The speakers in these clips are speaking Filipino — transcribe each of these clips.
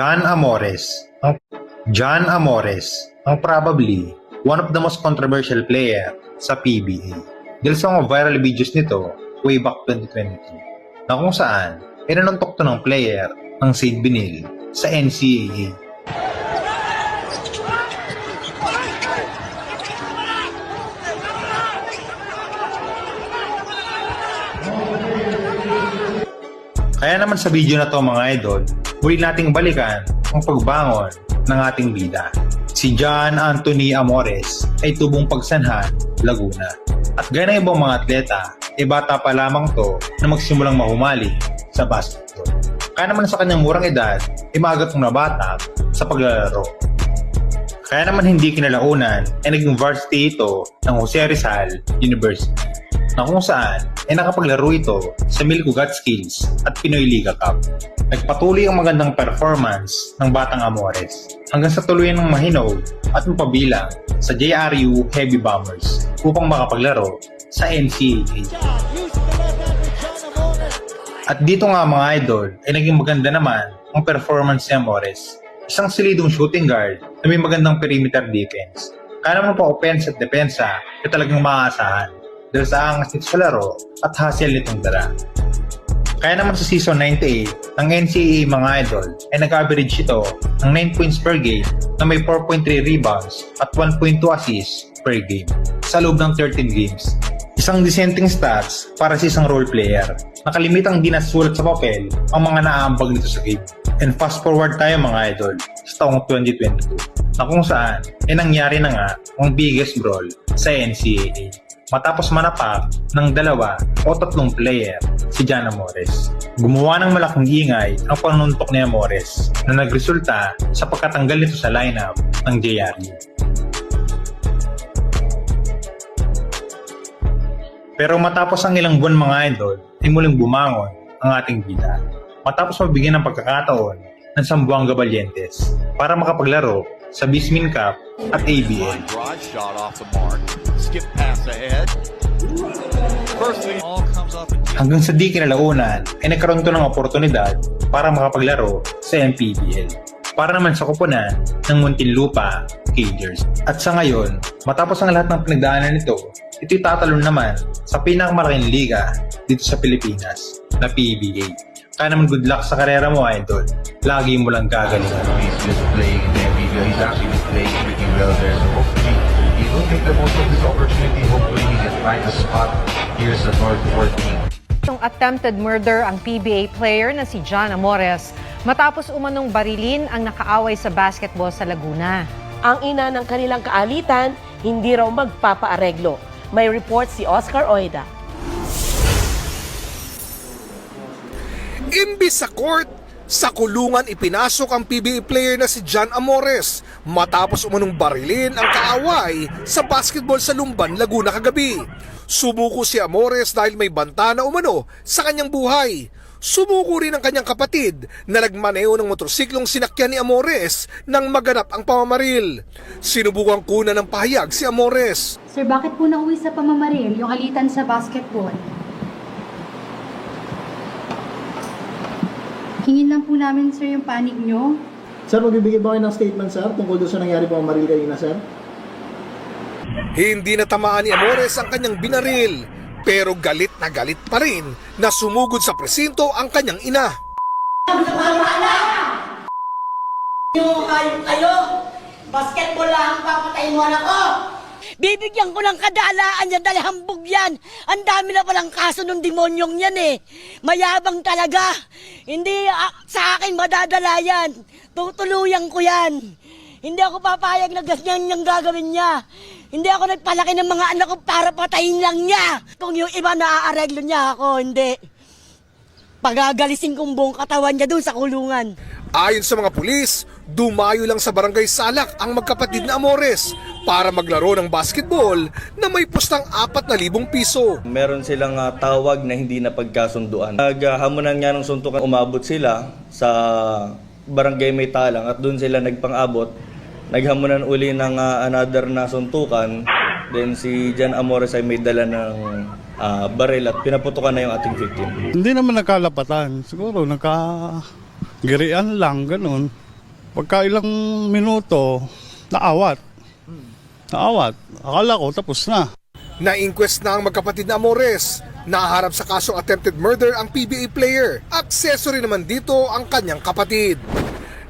John Amores. John Amores ang probably one of the most controversial player sa PBA. Dahil sa mga viral videos nito way back 2022 na kung saan inanuntok to ng player ng St. Benil sa NCAA. Kaya naman sa video na to mga idol, muli nating balikan ang pagbangon ng ating bida. Si John Anthony Amores ay tubong pagsanhan, Laguna. At gaya ng ibang mga atleta, bata pa lamang to na magsimulang mahumali sa basketball. Kaya naman sa kanyang murang edad, maaga itong nabatak sa paglalaro. Kaya naman hindi kinalaunan ay naging varsity ito ng Jose Rizal University, na kung saan ay nakapaglaro ito sa Milko Skills at Pinoy Liga Cup. Nagpatuloy ang magandang performance ng batang Amores hanggang sa tuluyan ng mahinog at mapabilang sa JRU Heavy Bombers upang makapaglaro sa NCAA. At dito nga mga idol ay naging maganda naman ang performance ni Amores. Isang silidong shooting guard na may magandang perimeter defense. Kaya naman pa offense at depensa ay talagang maaasahan dahil sa angas nito sa laro at hustle nitong dala. Kaya naman sa season 98 ng NCAA mga idol ay nag-average ito ng 9 points per game na may 4.3 rebounds at 1.2 assists per game sa loob ng 13 games. Isang dissenting stats para sa isang role player. Nakalimitang di nasulat sa papel ang mga naaambag nito sa game. And fast forward tayo mga idol sa taong 2022 na kung saan ay nangyari na nga ang biggest brawl sa NCAA. Matapos manapak ng 2 o 3 player si John Amores. Gumawa ng malaking ingay ang panuntok ni Amores na nagresulta sa pagkatanggal nito sa lineup ng JRU. Pero matapos ang ilang buwan mga idol, ay muling bumangon ang ating bida. Matapos mabigyan ng pagkakataon ng Zamboanga Valientes para makapaglaro sa Bismin Cup at ABL. Hanggang sa di kinalaunan ay nagkaroon to ng oportunidad para makapaglaro sa MPBL para naman sa kupunan ng Muntinlupa Cagers. At sa ngayon, matapos ang lahat ng pinagdaanan nito, ito'y tatalon naman sa pinakamalaking liga dito sa Pilipinas na PBA. Kaya naman good luck sa karera mo idol. Lagi mo lang gagalingan. He's actually playing pretty well there. So hopefully, he will make the most of this opportunity. Hopefully, he can find a spot here sa North 14. Yung attempted murder ang PBA player na si John Amores matapos umanong barilin ang nakaaway sa basketball sa Laguna. Ang ina ng kanilang kaalitan, hindi raw magpapaareglo. May report si Oscar Oida. Imbis sa court, sa kulungan ipinasok ang PBA player na si John Amores matapos umanong barilin ang kaaway sa basketball sa Lumban, Laguna kagabi. Sumuko si Amores dahil may banta na umano sa kanyang buhay. Sumuko rin ang kanyang kapatid na nagmaneho ng motorsiklong sinakyan ni Amores nang maganap ang pamamaril. Sinubukang kunan ng pahayag si Amores. Sir, bakit po nauwi sa pamamaril yung alitan sa basketball? Hingin lang po namin, sir, yung panig nyo. Sir, magbibigay ba kayo ng statement, sir, tungkol doon sa nangyari po ang maril kanina, sir? Hindi natamaan ni Amores ang kanyang binaril, pero galit na galit pa rin na sumugod sa presinto ang kanyang ina. Kayo, basketball lang ang papatayin mo anak ko. Bibigyan ko ng kadalaan yan dahil hambog yan. Ang dami na palang kaso ng demonyong yan eh. Mayabang talaga. Hindi sa akin madadala yan. Tutuluyan ko yan. Hindi ako papayag na ganyan yung gagawin niya. Hindi ako nagpalaki ng mga anak ko para patayin lang niya. Kung yung iba naaareglo niya ako, hindi. Pagagalisin kong buong katawan niya doon sa kulungan. Ayon sa mga pulis, dumayo lang sa barangay Salak ang magkapatid na Amores para maglaro ng basketball na may pustang 4,000 piso. Meron silang tawag na hindi na pagkasunduan. Naghamunan nga ng suntukan, umabot sila sa barangay May Talang at doon sila nagpang-abot. Naghamunan uli ng another na suntukan. Then si John Amores ay may dala ng baril at pinaputukan na yung ating victim. Hindi naman nagkalapatan. Siguro nagkagirian lang, ganun. Pagka ilang minuto, naawat. Akala ko tapos na. Na-inquest na ang magkapatid na Amores. Naharap sa kasong attempted murder ang PBA player. Accessory naman dito ang kanyang kapatid.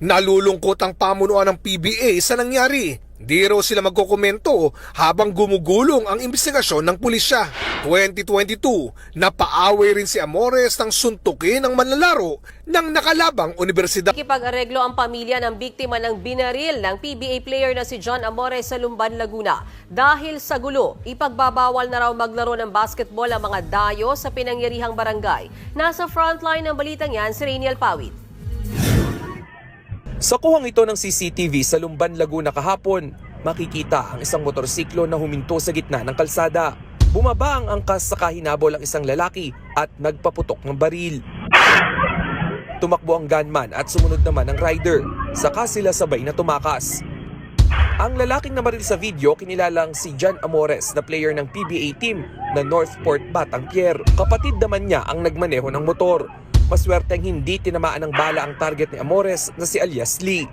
Nalulungkot ang pamunuan ng PBA sa nangyari. Di raw sila magkokomento habang gumugulong ang investigasyon ng pulisya. 2022, napaaway rin si Amores ng suntukin ng manlalaro ng nakalabang universidad. Nakipag-areglo ang pamilya ng biktima ng binaril ng PBA player na si John Amores sa Lumban, Laguna. Dahil sa gulo, ipagbabawal na raw maglaro ng basketball ang mga dayo sa pinangyarihang barangay. Nasa frontline ng balitang yan si Rainiel Pawit. Sa kuhang ito ng CCTV sa Lumban, Laguna kahapon, makikita ang isang motorsiklo na huminto sa gitna ng kalsada. Bumaba ang angkas sa kahinabol ang isang lalaki at nagpaputok ng baril. Tumakbo ang gunman at sumunod naman ang rider, saka sila sabay na tumakas. Ang lalaking namaril sa video kinilalang si John Amores na player ng PBA team na Northport Batangpier. Kapatid naman niya ang nagmaneho ng motor. Maswerteng hindi tinamaan ng bala ang target ni Amores na si alias Lee.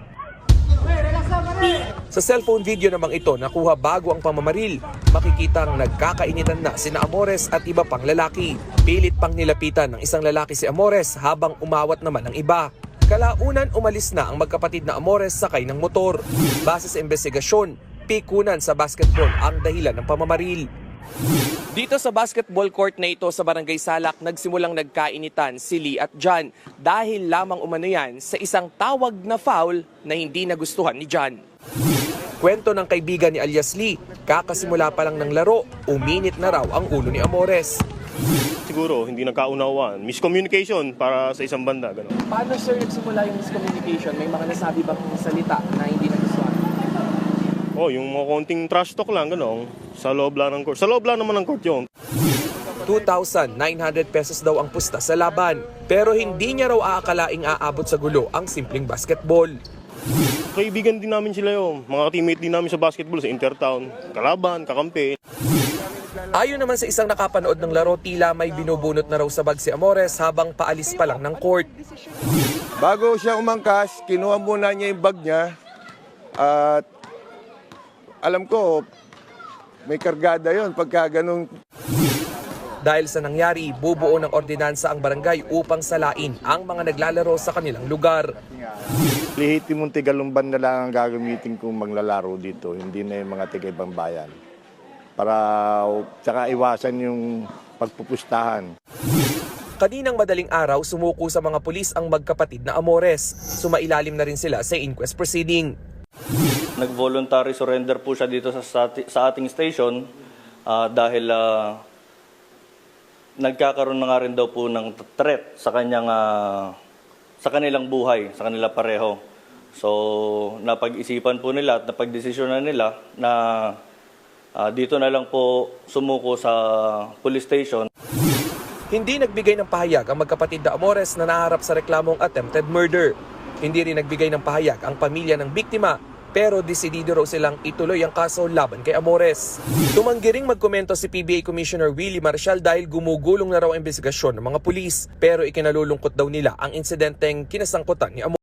Sa cellphone video namang ito nakuha bago ang pamamaril, makikitang nagkakainitan na sina Amores at iba pang lalaki. Pilit pang nilapitan ng isang lalaki si Amores habang umawat naman ang iba. Kalaunan umalis na ang magkapatid na Amores sakay ng motor. Base sa investigasyon, pikunan sa basketball ang dahilan ng pamamaril. Dito sa basketball court na ito sa Barangay Salak, nagsimulang nagkainitan si Lee at John dahil lamang umano yan sa isang tawag na foul na hindi nagustuhan ni John. Kwento ng kaibigan ni alias Lee, kakasimula pa lang ng laro, uminit na raw ang ulo ni Amores. Siguro hindi nagkaunawaan, miscommunication para sa isang banda. Ganun. Paano sir nagsimula yung miscommunication? May mga nasabi ba kung salita na hindi nagustuhan? Yung mga konting trash talk lang, gano'n. Sa loob lang ng court. Sa loob lang naman ng court yun. 2,900 pesos daw ang pusta sa laban. Pero hindi niya raw aakalaing aabot sa gulo ang simpleng basketball. Kaibigan din namin sila yun. Mga teammate din namin sa basketball sa Intertown. Kalaban, kakampi. Ayon naman sa isang nakapanood ng laro, tila may binubunot na raw sa bag si Amores habang paalis pa lang ng court. Bago siya umangkas, kinuha muna niya yung bag niya at alam ko, may kargada yon pagka ganun. Dahil sa nangyari, bubuo ng ordinansa ang barangay upang salain ang mga naglalaro sa kanilang lugar. Lehitimong Tigalumban na lang ang gagamitin kong maglalaro dito, hindi na yung mga tiga-ibang bayan. Para saka iwasan yung pagpupustahan. Kaninang madaling araw, sumuko sa mga pulis ang magkapatid na Amores. Sumailalim na rin sila sa inquest proceeding. Nag-voluntary surrender po siya dito sa ating station dahil nagkakaroon na nga rin daw po ng threat sa kanilang buhay, sa kanila pareho. So, napag-isipan po nila at napag-desisyonan nila na dito na lang po sumuko sa police station. Hindi nagbigay ng pahayag ang magkapatid na Amores na naharap sa reklamong attempted murder. Hindi rin nagbigay ng pahayag ang pamilya ng biktima, pero desidido raw silang ituloy ang kaso laban kay Amores. Tumanggi ring magkomento si PBA Commissioner Willie Marcial dahil gumugulong na raw ang investigasyon ng mga pulis, pero ikinalulungkot daw nila ang insidenteng kinasangkutan ni Amores.